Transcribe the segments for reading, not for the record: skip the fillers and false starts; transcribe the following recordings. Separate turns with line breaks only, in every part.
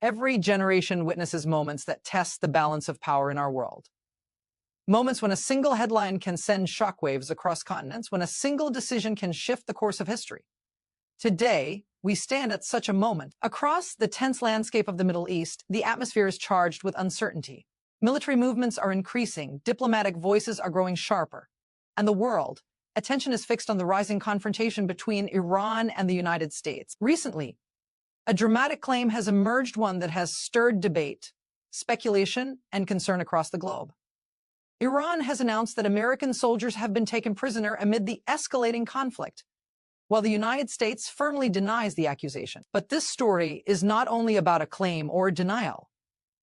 Every generation witnesses moments that test the balance of power in our world. Moments when a single headline can send shockwaves across continents, when a single decision can shift the course of history. Today, we stand at such a moment. Across the tense landscape of the Middle East, the atmosphere is charged with uncertainty. Military movements are increasing, diplomatic voices are growing sharper, and the world, attention is fixed on the rising confrontation between Iran and the United States. Recently, a dramatic claim has emerged, one that has stirred debate, speculation, and concern across the globe. Iran has announced that American soldiers have been taken prisoner amid the escalating conflict, while the United States firmly denies the accusation. But this story is not only about a claim or denial.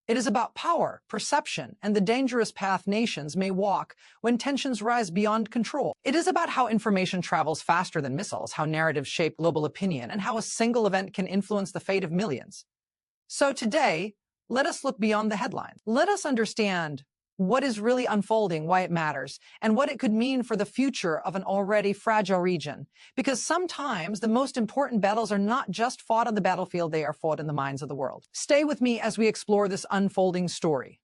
It is about power, perception, and the dangerous path nations may walk when tensions rise beyond control. It is about how information travels faster than missiles, how narratives shape global opinion, and how a single event can influence the fate of millions. So today, let us look beyond the headlines. Let us understand what is really unfolding, why it matters, and what it could mean for the future of an already fragile region. Because sometimes the most important battles are not just fought on the battlefield, they are fought in the minds of the world. Stay with me as we explore this unfolding story.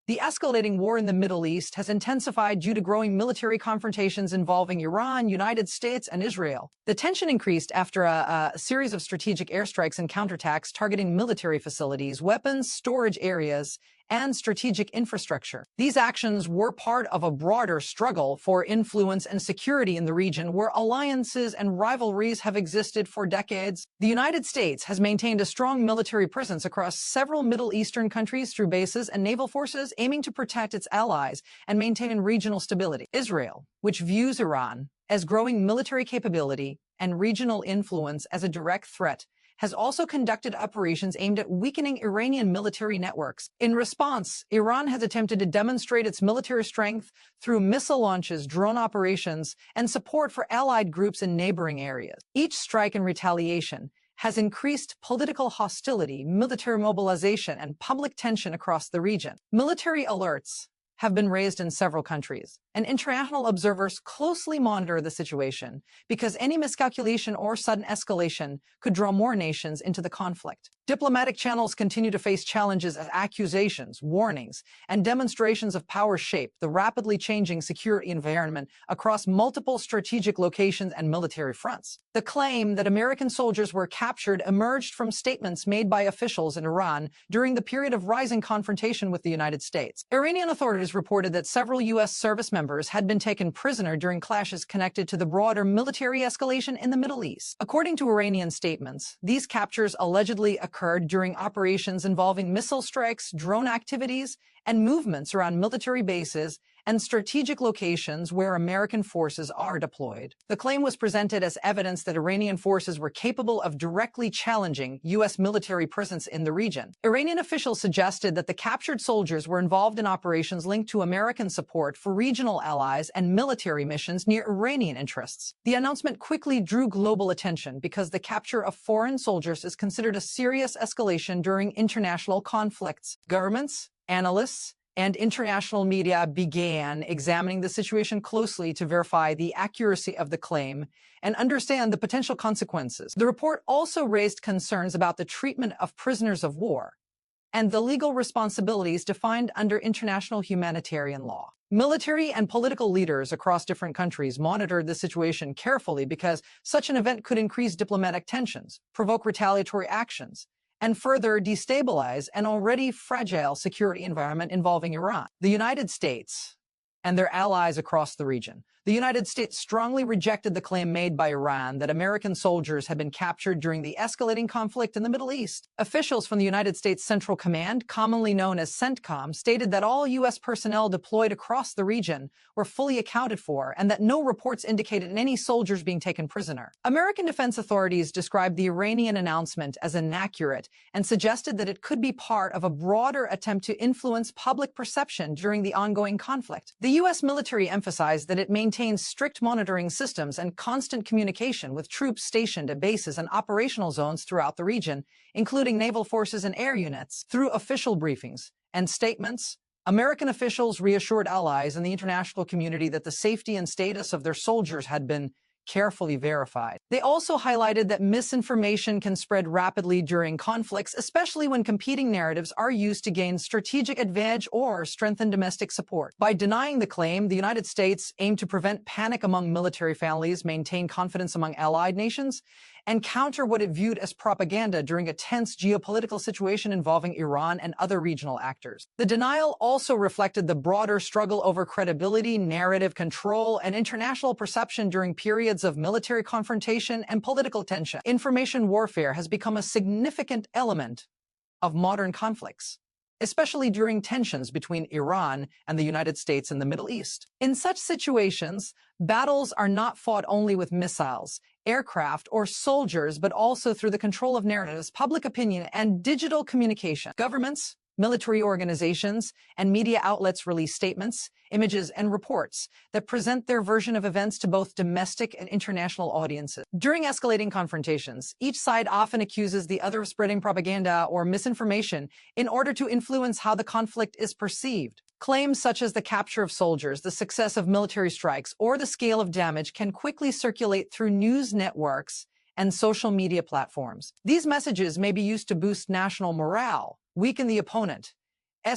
The escalating war in the Middle East has intensified due to growing military confrontations involving Iran, United States, and Israel. The tension increased after a series of strategic airstrikes and counterattacks targeting military facilities, weapons, storage areas, and strategic infrastructure. These actions were part of a broader struggle for influence and security in the region, where alliances and rivalries have existed for decades. The United States has maintained a strong military presence across several Middle Eastern countries through bases and naval forces, aiming to protect its allies and maintain regional stability. Israel, which views Iran as growing military capability and regional influence as a direct threat, has also conducted operations aimed at weakening Iranian military networks. In response, Iran has attempted to demonstrate its military strength through missile launches, drone operations, and support for allied groups in neighboring areas. Each strike in retaliation has increased political hostility, military mobilization, and public tension across the region. Military alerts have been raised in several countries, and international observers closely monitor the situation because any miscalculation or sudden escalation could draw more nations into the conflict. Diplomatic channels continue to face challenges as accusations, warnings, and demonstrations of power shape the rapidly changing security environment across multiple strategic locations and military fronts. The claim that American soldiers were captured emerged from statements made by officials in Iran during the period of rising confrontation with the United States. Iranian authorities reported that several U.S. service members had been taken prisoner during clashes connected to the broader military escalation in the Middle East. According to Iranian statements, these captures allegedly occurred during operations involving missile strikes, drone activities, and movements around military bases and strategic locations where American forces are deployed. The claim was presented as evidence that Iranian forces were capable of directly challenging U.S. military presence in the region. Iranian officials suggested that the captured soldiers were involved in operations linked to American support for regional allies and military missions near Iranian interests. The announcement quickly drew global attention because the capture of foreign soldiers is considered a serious escalation during international conflicts. Governments, analysts, and international media began examining the situation closely to verify the accuracy of the claim and understand the potential consequences. The report also raised concerns about the treatment of prisoners of war and the legal responsibilities defined under international humanitarian law. Military and political leaders across different countries monitored the situation carefully because such an event could increase diplomatic tensions, provoke retaliatory actions, and further destabilize an already fragile security environment involving Iran. The United States and their allies across the region. The United States strongly rejected the claim made by Iran that American soldiers had been captured during the escalating conflict in the Middle East. Officials from the United States Central Command, commonly known as CENTCOM, stated that all U.S. personnel deployed across the region were fully accounted for and that no reports indicated any soldiers being taken prisoner. American defense authorities described the Iranian announcement as inaccurate and suggested that it could be part of a broader attempt to influence public perception during the ongoing conflict. The U.S. military emphasized that it maintains strict monitoring systems and constant communication with troops stationed at bases and operational zones throughout the region, including naval forces and air units. Through official briefings and statements, American officials reassured allies and the international community that the safety and status of their soldiers had been carefully verified. They also highlighted that misinformation can spread rapidly during conflicts, especially when competing narratives are used to gain strategic advantage or strengthen domestic support. By denying the claim, the United States aimed to prevent panic among military families, maintain confidence among allied nations, and counter what it viewed as propaganda during a tense geopolitical situation involving Iran and other regional actors. The denial also reflected the broader struggle over credibility, narrative control, and international perception during periods of military confrontation and political tension. Information warfare has become a significant element of modern conflicts, especially during tensions between Iran and the United States in the Middle East. In such situations, battles are not fought only with missiles, aircraft, or soldiers, but also through the control of narratives, public opinion, and digital communication. Governments, military organizations, and media outlets release statements, images, and reports that present their version of events to both domestic and international audiences. During escalating confrontations, each side often accuses the other of spreading propaganda or misinformation in order to influence how the conflict is perceived. Claims such as the capture of soldiers, the success of military strikes, or the scale of damage can quickly circulate through news networks and social media platforms. These messages may be used to boost national morale, weaken the opponent,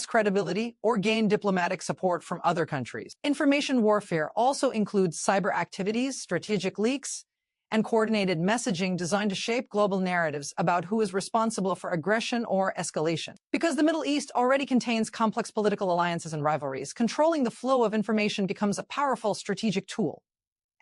credibility, or gain diplomatic support from other countries. Information warfare also includes cyber activities, strategic leaks, and coordinated messaging designed to shape global narratives about who is responsible for aggression or escalation. Because the Middle East already contains complex political alliances and rivalries, controlling the flow of information becomes a powerful strategic tool.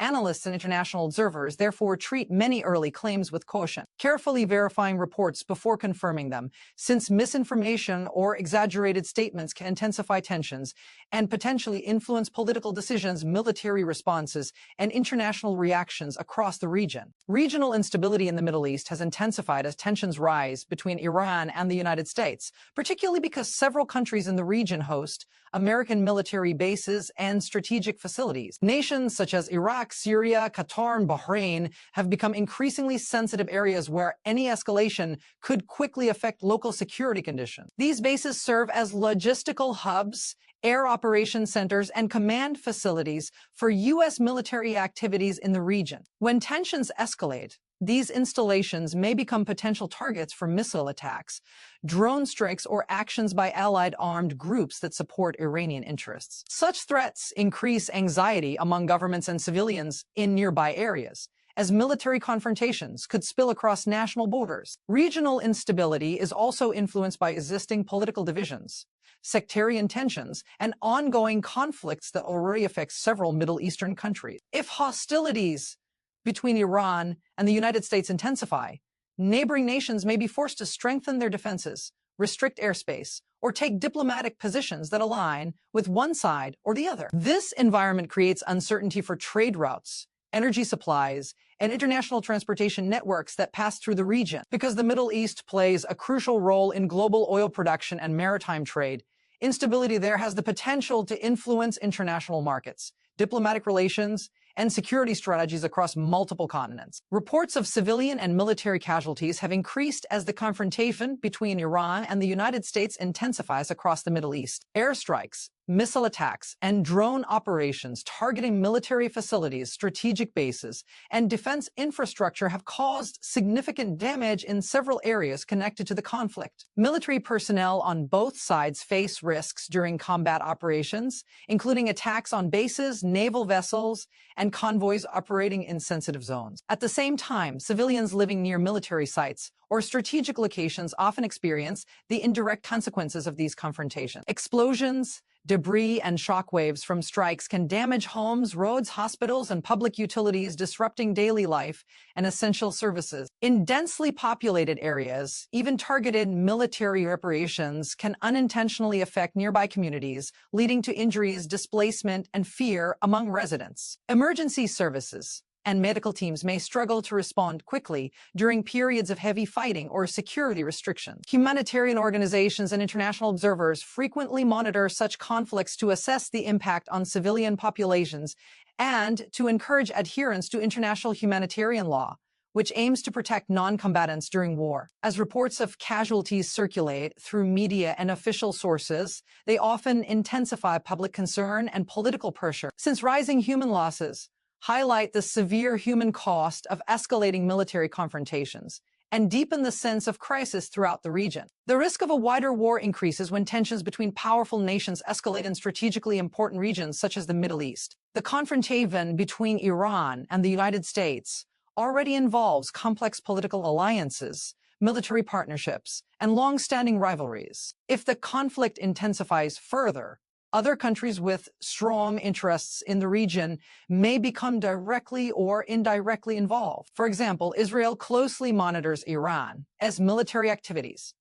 Analysts and international observers therefore treat many early claims with caution, carefully verifying reports before confirming them, since misinformation or exaggerated statements can intensify tensions and potentially influence political decisions, military responses, and international reactions across the region. Regional instability in the Middle East has intensified as tensions rise between Iran and the United States, particularly because several countries in the region host American military bases and strategic facilities. Nations such as Iraq, Syria, Qatar, and Bahrain have become increasingly sensitive areas where any escalation could quickly affect local security conditions. These bases serve as logistical hubs, air operations centers, and command facilities for U.S. military activities in the region. When tensions escalate, these installations may become potential targets for missile attacks, drone strikes, or actions by allied armed groups that support Iranian interests. Such threats increase anxiety among governments and civilians in nearby areas, as military confrontations could spill across national borders. Regional instability is also influenced by existing political divisions, sectarian tensions, and ongoing conflicts that already affect several Middle Eastern countries. If hostilities between Iran and the United States intensify, neighboring nations may be forced to strengthen their defenses, restrict airspace, or take diplomatic positions that align with one side or the other. This environment creates uncertainty for trade routes, energy supplies, and international transportation networks that pass through the region. Because the Middle East plays a crucial role in global oil production and maritime trade, instability there has the potential to influence international markets, diplomatic relations, and security strategies across multiple continents. Reports of civilian and military casualties have increased as the confrontation between Iran and the United States intensifies across the Middle East. Airstrikes, missile attacks, and drone operations targeting military facilities, strategic bases, and defense infrastructure have caused significant damage in several areas connected to the conflict. Military personnel on both sides face risks during combat operations, including attacks on bases, naval vessels, and convoys operating in sensitive zones. At the same time, civilians living near military sites or strategic locations often experience the indirect consequences of these confrontations. Explosions, debris, and shockwaves from strikes can damage homes, roads, hospitals, and public utilities, disrupting daily life and essential services. In densely populated areas, even targeted military operations can unintentionally affect nearby communities, leading to injuries, displacement, and fear among residents. Emergency services and medical teams may struggle to respond quickly during periods of heavy fighting or security restrictions. Humanitarian organizations and international observers frequently monitor such conflicts to assess the impact on civilian populations and to encourage adherence to international humanitarian law, which aims to protect non-combatants during war. As reports of casualties circulate through media and official sources, they often intensify public concern and political pressure. Since rising human losses highlight the severe human cost of escalating military confrontations and deepen the sense of crisis throughout the region. The risk of a wider war increases when tensions between powerful nations escalate in strategically important regions such as the Middle East. The confrontation between Iran and the United States already involves complex political alliances, military partnerships, and long-standing rivalries. If the conflict intensifies further, other countries with strong interests in the region may become directly or indirectly involved. For example, Israel closely monitors Iran as military activities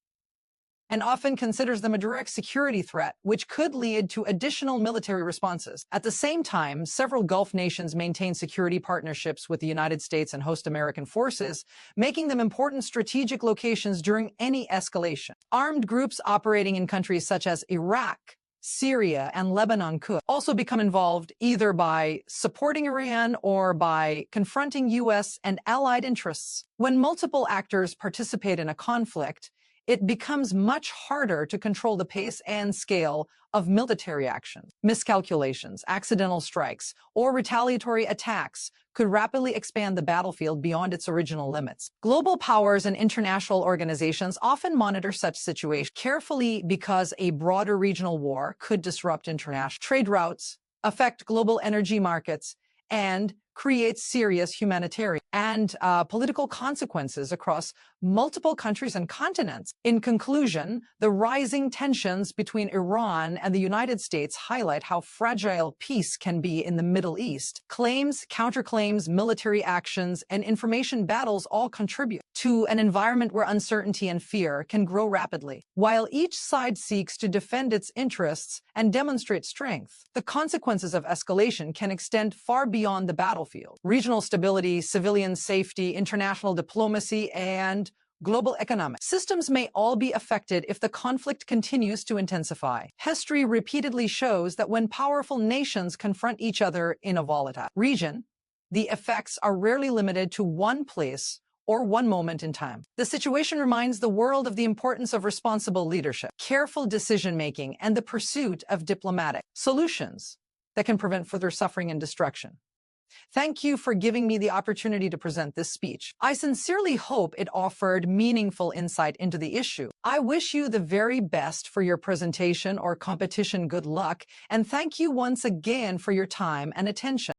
and often considers them a direct security threat, which could lead to additional military responses. At the same time, several Gulf nations maintain security partnerships with the United States and host American forces, making them important strategic locations during any escalation. Armed groups operating in countries such as Iraq, Syria, and Lebanon could also become involved either by supporting Iran or by confronting U.S. and allied interests. When multiple actors participate in a conflict, it becomes much harder to control the pace and scale of military action. Miscalculations, accidental strikes, or retaliatory attacks could rapidly expand the battlefield beyond its original limits. Global powers and international organizations often monitor such situations carefully because a broader regional war could disrupt international trade routes, affect global energy markets, and create serious humanitarian and political consequences across multiple countries and continents. In conclusion, the rising tensions between Iran and the United States highlight how fragile peace can be in the Middle East. Claims, counterclaims, military actions, and information battles all contribute to an environment where uncertainty and fear can grow rapidly. While each side seeks to defend its interests and demonstrate strength, the consequences of escalation can extend far beyond the battlefield. Regional stability, civilian safety, international diplomacy, and global economic systems may all be affected if the conflict continues to intensify. History repeatedly shows that when powerful nations confront each other in a volatile region, the effects are rarely limited to one place or one moment in time. The situation reminds the world of the importance of responsible leadership, careful decision-making, and the pursuit of diplomatic solutions that can prevent further suffering and destruction. Thank you for giving me the opportunity to present this speech. I sincerely hope it offered meaningful insight into the issue. I wish you the very best for your presentation or competition. Good luck, and thank you once again for your time and attention.